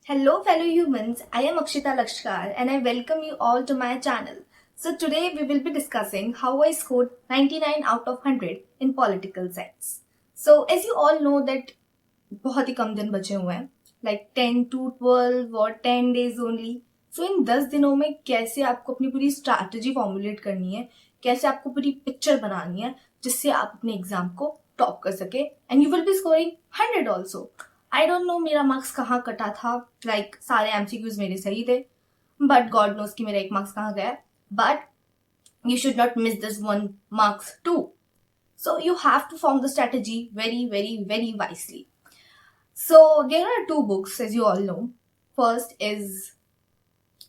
Hello, fellow humans. I am Akshita Lakshkar and I welcome you all to my channel. So, today we will be discussing how I scored 99 out of 100 in political science. So, as you all know, that बहुत ही कम दिन बचे हुए हैं, like 10 to 12 or 10 days only. So, इन 10 दिनों में कैसे आपको अपनी पूरी स्ट्रैटेजी फॉर्मुलेट करनी है, कैसे आपको पूरी पिक्चर बनानी है जिससे आप अपने एग्जाम को टॉप कर सके and you will be scoring 100 also. I don't know मेरा मार्क्स कहाँ कटा था, लाइक सारे एमसीक्यूज मेरे सही थे, बट गॉड नोस कि मेरा एक मार्क्स कहाँ गया. But you should not miss this one marks too. So you have to form the strategy very, very, very wisely. So there are two books, as you all know. First is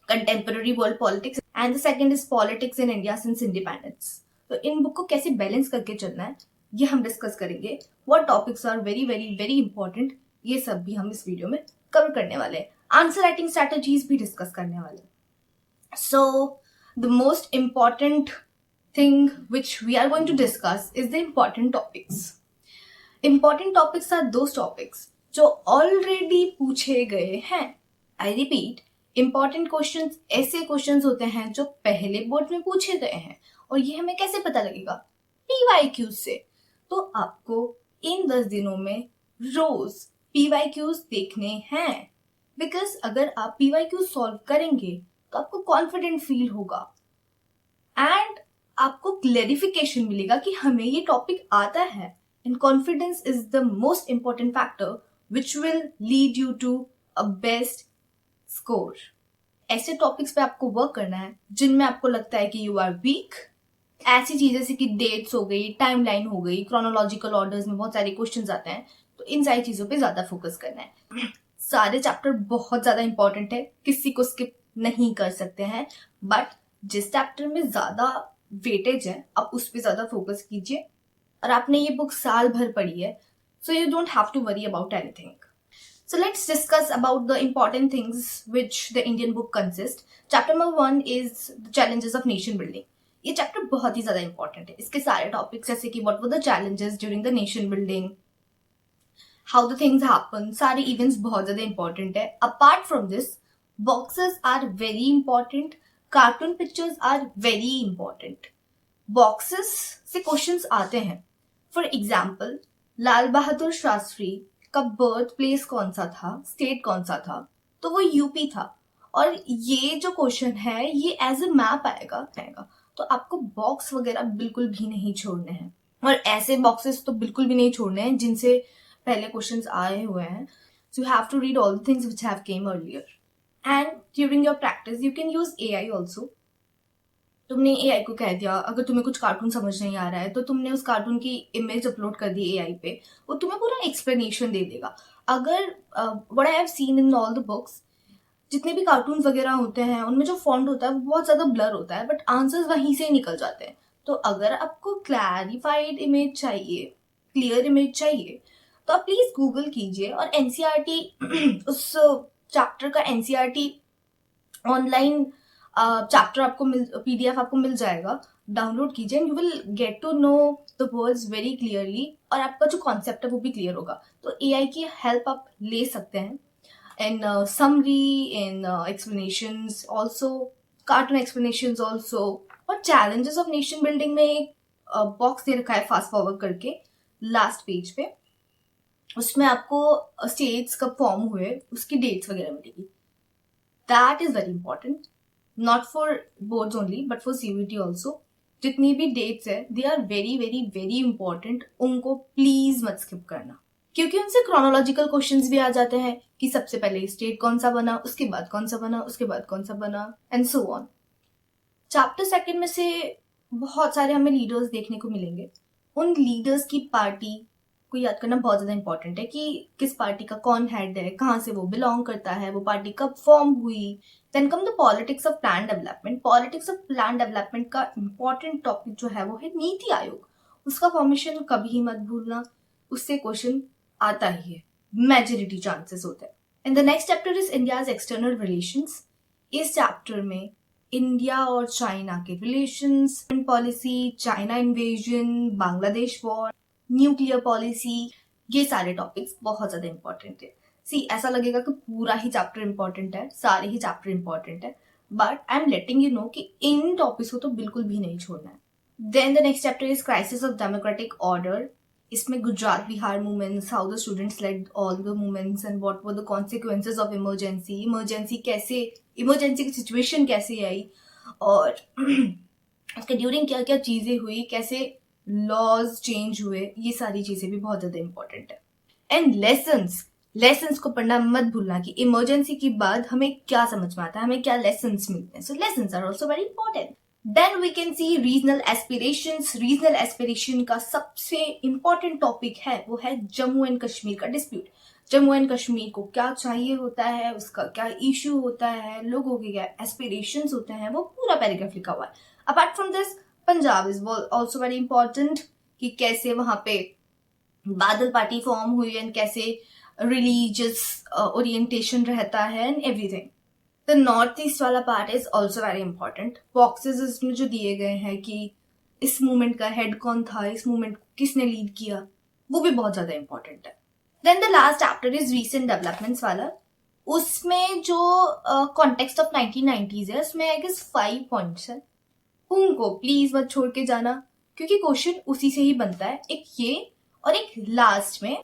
Contemporary World Politics and the second is Politics in India Since Independence. तो in book को कैसे balance करके चलना है ये हम discuss करेंगे. What topics are very, very, very important, ये सब भी हम इस वीडियो में कवर करने वाले हैं. आंसर राइटिंग स्ट्रैटेजीज भी डिस्कस करने वाले हैं. So the most important thing which we are going to discuss is the important topics. Important topics are those topics जो already पूछे गए हैं. I repeat, important questions ऐसे questions होते हैं जो पहले बोर्ड में पूछे गए हैं और ये हमें कैसे पता लगेगा? PYQs से. तो आपको इन 10 दिनों में रोज PYQs देखने हैं, बिकॉज अगर आप PYQs सॉल्व करेंगे तो आपको कॉन्फिडेंट फील होगा एंड आपको क्लेरिफिकेशन मिलेगा कि हमें ये टॉपिक आता है. And confidence is the most important factor which will lead you to a best score. ऐसे टॉपिक्स पे आपको वर्क करना है जिनमें आपको लगता है कि यू आर वीक. ऐसी चीजें जैसे कि डेट्स हो गई, टाइमलाइन हो गई, क्रोनोलॉजिकल ऑर्डर्स में बहुत सारे क्वेश्चंस आते हैं, तो इन सारी चीजों पे ज्यादा फोकस करना है. सारे चैप्टर बहुत ज्यादा इंपॉर्टेंट है, किसी को स्किप नहीं कर सकते हैं, बट जिस चैप्टर में ज्यादा वेटेज है आप उस पर ज्यादा फोकस कीजिए. और आपने ये बुक साल भर पढ़ी है, so you don't have to worry about anything. So let's discuss about the important things which the Indian book consists. Chapter number 1 is the challenges of nation building. ये चैप्टर बहुत ही ज्यादा इंपॉर्टेंट है. इसके सारे टॉपिक्स जैसे कि what were the challenges during the nation building, how the things happen, सारे events बहुत ज्यादा इंपॉर्टेंट है. Apart from this, boxes are very important, cartoon pictures are very important. Boxes से क्वेश्चंस आते हैं. फॉर एग्जाम्पल, लाल बहादुर शास्त्री का बर्थ प्लेस कौन सा था, स्टेट कौन सा था, तो वो यूपी था. और ये जो क्वेश्चन है ये एज ए मैप आएगा. तो आपको बॉक्स वगैरह बिल्कुल भी नहीं छोड़ने हैं, और ऐसे बॉक्सेस तो बिल्कुल भी नहीं छोड़ने हैं जिनसे पहले क्वेश्चंस आए हुए हैं. So you have to read all the things which have came earlier. And during your practice you can use AI also. तुमने AI को कह दिया, अगर तुम्हें कुछ कार्टून समझ नहीं आ रहा है तो तुमने उस कार्टून की इमेज अपलोड कर दी AI पे, वो तुम्हें पूरा एक्सप्लेनेशन दे देगा. अगर what I have seen in all the books, जितने भी कार्टून वगैरह होते हैं उनमें जो फॉन्ट होता है वो बहुत ज्यादा ब्लर होता है, बट आंसर्स वहीं से निकल जाते हैं. तो अगर आपको क्लैरिफाइड इमेज चाहिए, क्लियर इमेज चाहिए, तो आप प्लीज गूगल कीजिए और NCERT उस चैप्टर का NCERT ऑनलाइन चैप्टर आपको PDF आपको मिल जाएगा. डाउनलोड कीजिए and you will get to know the words very clearly, और आपका जो कॉन्सेप्ट है वो भी क्लियर होगा. तो AI की हेल्प आप ले सकते हैं in summary, in explanations also, cartoon explanations also. और challenges of nation building में एक बॉक्स दे रखा है फास्ट फॉरवर्ड करके लास्ट पेज पे. उसमें आपको स्टेट्स कब फॉर्म हुए उसकी डेट्स वगैरह मिलेगी. That is very important, not for boards only but for CVT also. जितनी भी डेट्स है they are very very very important, उनको प्लीज मत स्किप करना, क्योंकि उनसे क्रोनोलॉजिकल क्वेश्चंस भी आ जाते हैं कि सबसे पहले स्टेट कौन सा बना, उसके बाद कौन सा बना, उसके बाद कौन सा बना, एंड सो ऑन. चैप्टर 2 में से बहुत सारे हमें लीडर्स देखने को मिलेंगे. उन लीडर्स की पार्टी को याद करना बहुत ज्यादा इंपॉर्टेंट है कि किस पार्टी का कौन हेड है, कहाँ से वो बिलोंग करता है, वो पार्टी कब फॉर्म हुई. Then come the politics of plan development. Politics of plan development का इंपॉर्टेंट टॉपिक जो है वो है नीति आयोग. उसका फॉर्मेशन कभी मत भूलना, उससे क्वेश्चन आता ही है, मेजोरिटी चांसेस होते हैं. And the next chapter is India's external relations. इस चैप्टर में इंडिया और चाइना के relations, policy, China invasion, Bangladesh war, nuclear policy, ये सारे टॉपिक्स बहुत ज्यादा इंपॉर्टेंट है. सी ऐसा लगेगा कि पूरा ही चैप्टर इंपॉर्टेंट है, सारे ही चैप्टर इंपॉर्टेंट है, but I am letting you know कि इन टॉपिक्स को तो बिल्कुल भी नहीं छोड़ना है. Then the next chapter is crisis of democratic order. इसमें Gujarat Bihar movements, how the students led all the movements and what were the consequences of emergency, emergency की सिचुएशन कैसे आई, और उसके ड्यूरिंग क्या क्या चीजें हुई, कैसे लॉज चेंज हुए, ये सारी चीजें भी बहुत ज्यादा इंपॉर्टेंट है. एंड लेसन्स को पढ़ना मत भूलना कि इमरजेंसी के बाद हमें क्या समझ में आता है, हमें क्या लेसन्स मिलते हैं. So lessons are also very important. Then we can see regional aspirations. Regional aspiration का सबसे इंपॉर्टेंट टॉपिक है वो है जम्मू एंड कश्मीर का डिस्प्यूट. जम्मू एंड कश्मीर को क्या चाहिए होता है, उसका क्या इश्यू होता है, लोगों के क्या एस्पिरेशंस होते हैं, वो पूरा पैराग्राफ लिखा हुआ है. Apart from this Punjab is also very important कि कैसे वहां पे बादल पार्टी फॉर्म हुई एंड कैसे रिलीजियस ओरिएंटेशन रहता है and everything. The north east वाला part is also very important. Boxes इसमें जो दिए गए हैं कि इस मूवमेंट का हेड कौन था, इस मूवमेंट को किसने लीड किया, वो भी बहुत ज्यादा इंपॉर्टेंट है. Then the last chapter is recent developments वाला. उसमें जो कॉन्टेक्स्ट ऑफ 1990s है, उसमें आई गेस 5 पॉइंट्स है. उनको प्लीज मत छोड़ के जाना क्योंकि क्वेश्चन उसी से ही बनता है. एक ये और एक लास्ट में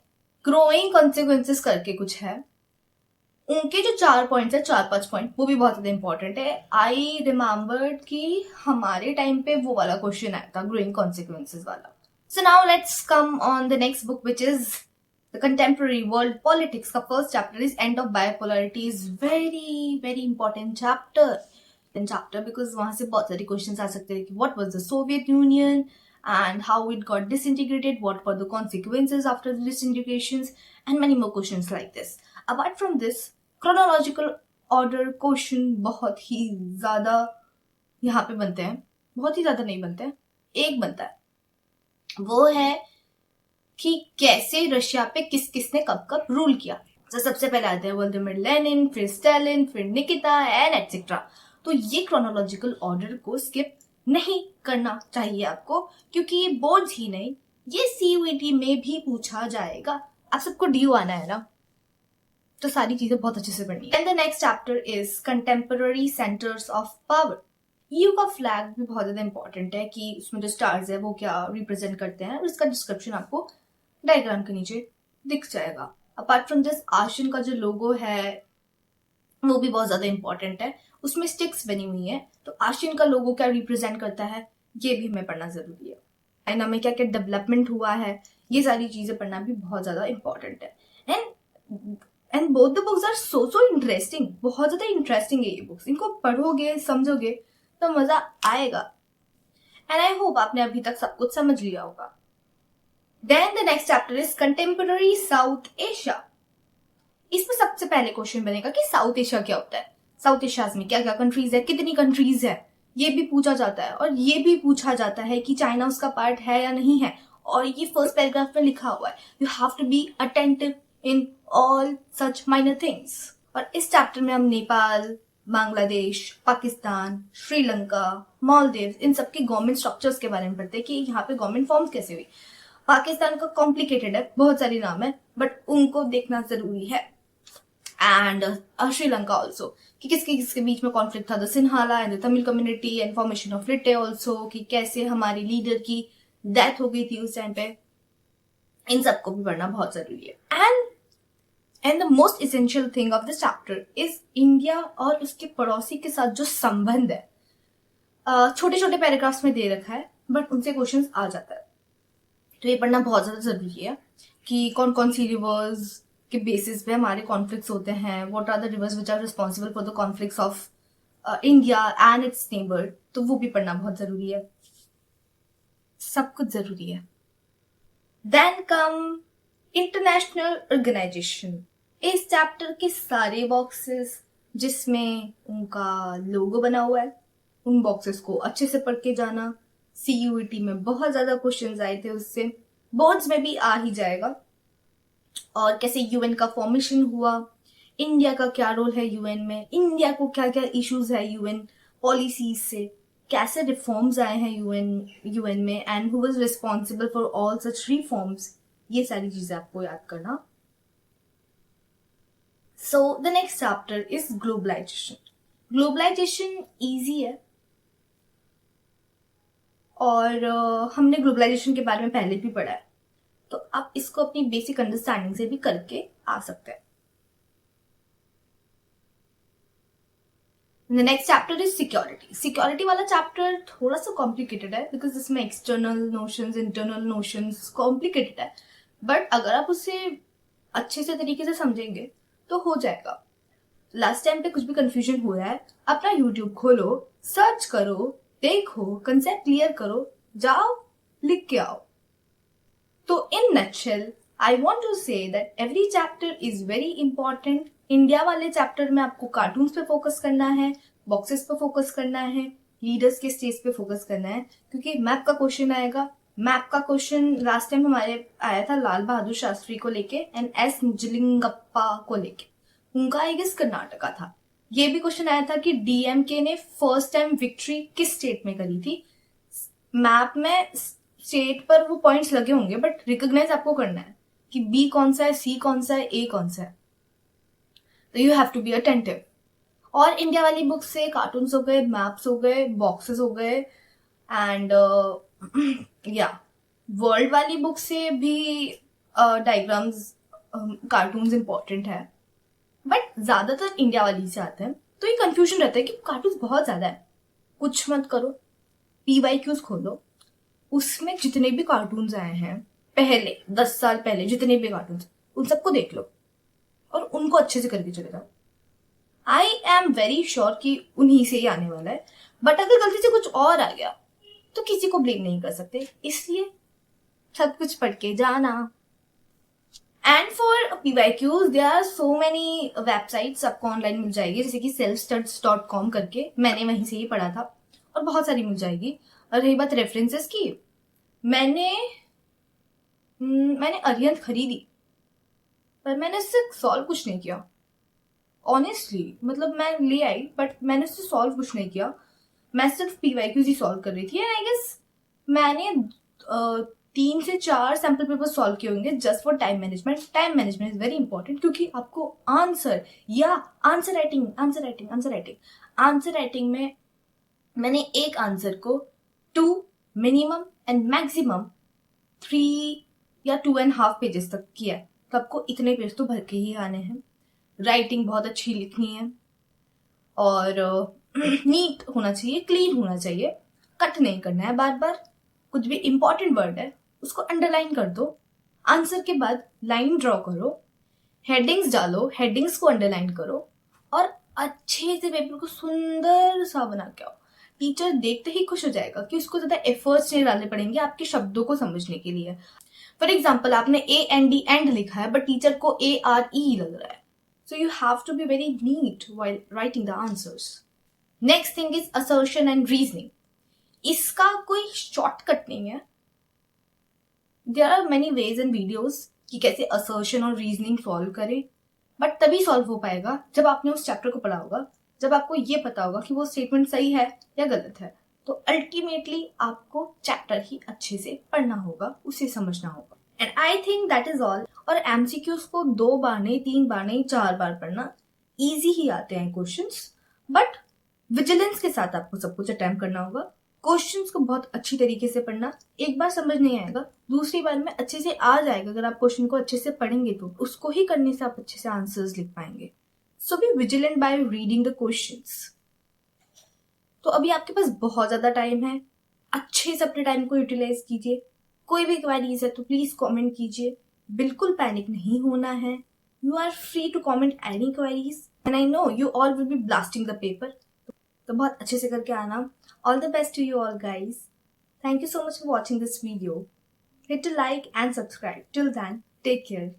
ग्रोइंग कॉन्सिक्वेंसेस करके कुछ है. उनके जो 4 पॉइंट्स है, 4-5 पॉइंट, वो भी बहुत ज्यादा इंपॉर्टेंट है. आई रिमेम्बर्ड कि हमारे टाइम पे वो वाला क्वेश्चन आया था, ग्रोइंग कॉन्सिक्वेंसेस वाला. So now let's come on the next book which is the contemporary world politics. का first chapter is end of bipolarity. Is very very important chapter because वहां से बहुत सारे क्वेश्चन आ सकते हैं कि what was the Soviet Union and how it got disintegrated, what were the consequences after the disintegrations, and many more questions like this. Apart from this, chronological order question बहुत ही ज्यादा यहाँ पे बनते हैं. बहुत ही ज्यादा नहीं बनते हैं, एक बनता है, वो है कि कैसे रशिया पे किस किसने कब कब रूल किया. तो सबसे पहले आते हैं व्लादिमीर लेनिन, फिर स्टालिन, फिर निकिता एंड एटसेट्रा. तो ये क्रोनोलॉजिकल ऑर्डर को स्किप नहीं करना चाहिए आपको, क्योंकि ये बोर्ड्स ही नहीं, ये सीयूईटी में भी पूछा जाएगा. आप सबको डीयू आना है ना, तो सारी चीजें बहुत अच्छे से पढ़नी है. And the next chapter is contemporary centres of power. EU का फ्लैग भी बहुत ज्यादा इंपॉर्टेंट है कि उसमें जो स्टार्स है वो क्या रिप्रेजेंट करते हैं, और इसका डिस्क्रिप्शन आपको डायग्राम के नीचे दिख जाएगा. अपार्ट फ्रॉम दिस आशियन का जो लोगो है वो भी बहुत ज्यादा इंपॉर्टेंट है. उसमें स्टिक्स बनी हुई है, तो आशियन का लोगो क्या रिप्रेजेंट करता है ये भी हमें पढ़ना जरूरी है. चाइना में क्या क्या डेवलपमेंट हुआ है, ये सारी चीजें पढ़ना भी बहुत ज्यादा इंपॉर्टेंट है. And both the books are so interesting. बहुत ज्यादा इंटरेस्टिंग है ये बुक्स. इनको पढ़ोगे, समझोगे तो मजा आएगा. एंड आई होप आपने अभी तक सब कुछ समझ लिया होगा. Then the next chapter is contemporary South Asia. इसमें सबसे पहले क्वेश्चन बनेगा कि साउथ एशिया क्या होता है, साउथ एशिया में क्या क्या कंट्रीज है, कितनी कंट्रीज है, ये भी पूछा जाता है. और ये भी पूछा जाता है कि चाइना उसका पार्ट है या नहीं है, और ये फर्स्ट पैराग्राफ में लिखा हुआ है. You have to be attentive in all such minor things. और इस चैप्टर में हम नेपाल, बांग्लादेश, पाकिस्तान, श्रीलंका, मालदीव, इन सबके गवर्नमेंट स्ट्रक्चर्स के बारे में पढ़ते हैं कि यहाँ पे गवर्नमेंट फॉर्म्स कैसे हुई. पाकिस्तान का कॉम्प्लिकेटेड है, बहुत सारे नाम है, बट उनको देखना जरूरी है. एंड श्रीलंका ऑल्सो कि किसके किसके बीच में कॉन्फ्लिक्ट था, the Sinhala and the Tamil community and formation of LTTE also, कि कैसे हमारी लीडर की डेथ हो गई थी उस टाइम पे. इन सबको भी पढ़ना बहुत जरूरी है. And the most essential thing of this chapter is India और उसके पड़ोसी के साथ जो संबंध है. छोटे छोटे पैराग्राफ्स में दे रखा है, बट उनसे क्वेश्चन आ जाता है, तो ये पढ़ना बहुत ज्यादा जरूरी है कि कौन कौन सी रिवर्स के बेसिस पे हमारे कॉन्फ्लिक्ट्स होते हैं, what are the rivers which are responsible for the conflicts of India and its neighbour. तो वो भी पढ़ना बहुत जरूरी है, सब कुछ जरूरी है. Then come international organisation. इस चैप्टर के सारे बॉक्सेस जिसमें उनका लोगो बना हुआ है, उन बॉक्सेस को अच्छे से पढ़ के जाना. सीयूईटी में बहुत ज्यादा क्वेश्चंस आए थे उससे, बोर्ड्स में भी आ ही जाएगा. और कैसे यूएन का फॉर्मेशन हुआ, इंडिया का क्या रोल है यूएन में, इंडिया को क्या क्या इश्यूज है यूएन पॉलिसीज से, कैसे रिफॉर्म्स आए हैं यूएन में, and who was responsible for all such reforms. ये सारी चीजें आपको याद करना so the next chapter is globalisation. Globalisation easy है और हमने ग्लोबलाइजेशन के बारे में पहले भी पढ़ा है, तो आप इसको अपनी बेसिक अंडरस्टैंडिंग से भी करके आ सकते हैं. The next chapter is security. Security वाला चैप्टर थोड़ा सा कॉम्प्लिकेटेड है बिकॉज इसमें external notions, internal notions complicated है, बट अगर आप उसे अच्छे से तरीके से समझेंगे तो हो जाएगा. लास्ट टाइम पे कुछ भी कंफ्यूजन हो रहा है, अपना यूट्यूब खोलो, सर्च करो, देखो, कंसेप्ट क्लियर करो, जाओ, लिख के आओ. तो in nutshell I want to say that every chapter is very important. India वाले चैप्टर में आपको कार्टून्स पे फोकस करना है, बॉक्सेस पे फोकस करना है, लीडर्स के स्टेज पे फोकस करना है, क्योंकि मैप का क्वेश्चन आएगा. मैप का क्वेश्चन लास्ट टाइम हमारे आया था लाल बहादुर शास्त्री को लेके एंड एस निजलिंगप्पा को लेके. उनका आई गेस कर्नाटका था. ये भी क्वेश्चन आया था कि डीएमके ने फर्स्ट टाइम विक्ट्री किस स्टेट में करी थी. मैप में स्टेट पर वो पॉइंट्स लगे होंगे बट रिकॉग्नाइज आपको करना है कि बी कौन सा है, सी कौन सा है, ए कौन सा है. तो you have to be attentive. और इंडिया वाली बुक से कार्टून्स हो गए, मैप्स हो गए, बॉक्सेस हो गए एंड या वर्ल्ड वाली बुक से भी डायग्राम्स, कार्टून्स इंपॉर्टेंट है, बट ज्यादातर इंडिया वाली से आते हैं. तो ये कंफ्यूजन रहता है कि कार्टून्स बहुत ज्यादा है. कुछ मत करो, PYQs खोलो, उसमें जितने भी कार्टून्स आए हैं पहले 10 साल पहले, जितने भी कार्टून्स, उन सबको देख लो और उनको अच्छे से करके चले जाओ. आई एम वेरी श्योर कि उन्हीं से ही आने वाला है, बट अगर गलती से कुछ और आ गया तो किसी को ब्लेम नहीं कर सकते, इसलिए सब कुछ पढ़ के जाना. And for PYQs there are so many websites आपको ऑनलाइन मिल जाएगी, जैसे कि selfstuds.com करके, मैंने वहीं से ही पढ़ा था, और बहुत सारी मिल जाएगी. और रही बात रेफरेंसेस की, मैंने अरिहंत खरीदी पर मैंने इससे सॉल्व कुछ नहीं किया. ऑनेस्टली मतलब मैं ले आई बट मैंने उससे सॉल्व कुछ नहीं किया. मैं सिर्फ PYQs ही सॉल्व कर रही थी एंड आई गेस मैंने 3 से 4 सैम्पल पेपर सॉल्व किए होंगे just for time management. Time management is very important क्योंकि आपको आंसर या आंसर राइटिंग में मैंने एक आंसर को 2 मिनिमम एंड मैक्सिमम 3 या 2.5 पेजेस तक किया है. तो आपको इतने पेज तो भर के ही आने हैं. राइटिंग बहुत अच्छी लिखनी है और नीट होना चाहिए, क्लीन होना चाहिए, कट नहीं करना है बार बार. कुछ भी इंपॉर्टेंट वर्ड है उसको अंडरलाइन कर दो, आंसर के बाद लाइन ड्रॉ करो, हेडिंग्स डालो, हेडिंग्स को अंडरलाइन करो और अच्छे से पेपर को सुंदर सा बना के आओ. टीचर देखते ही खुश हो जाएगा कि उसको ज्यादा एफर्ट्स नहीं डालने पड़ेंगे आपके शब्दों को समझने के लिए. फॉर एग्जाम्पल आपने AND एंड लिखा है बट टीचर को ARE लग रहा है. So you have to be very neat while writing the answers. Next thing is assertion and reasoning. इसका कोई शॉर्टकट नहीं है. There are many ways and videos कि कैसे assertion और reasoning सॉल्व करें, बट तभी सॉल्व हो पाएगा जब आपने उस चैप्टर को पढ़ा होगा, जब आपको ये पता होगा कि वो स्टेटमेंट सही है या गलत है. तो अल्टीमेटली आपको चैप्टर ही अच्छे से पढ़ना होगा, उसे समझना होगा. And I think that is all. और MCQs को 2 बार नहीं, 3 बार नहीं, 4 बार पढ़ना. इजी ही आते हैं क्वेश्चंस, बट विजिलेंस के साथ आपको सब कुछ अटेम्प्ट करना होगा. क्वेश्चंस को बहुत अच्छी तरीके से पढ़ना. एक बार समझ नहीं आएगा, दूसरी बार में अच्छे से आ जाएगा. अगर आप क्वेश्चन को अच्छे से पढ़ेंगे तो उसको ही करने से आप अच्छे से आंसर्स लिख पाएंगे. So be vigilant by reading the questions. तो अभी आपके पास बहुत ज्यादा टाइम है, अच्छे से अपने टाइम को यूटिलाइज कीजिए. कोई भी क्वेरीज है तो प्लीज कमेंट कीजिए. बिल्कुल पैनिक नहीं होना है. You are free to comment any queries and I know you all will be blasting the paper. तो बहुत अच्छे से करके आना. All the best to you all guys. Thank you so much for watching this video. Hit a like and subscribe. Till then, take care.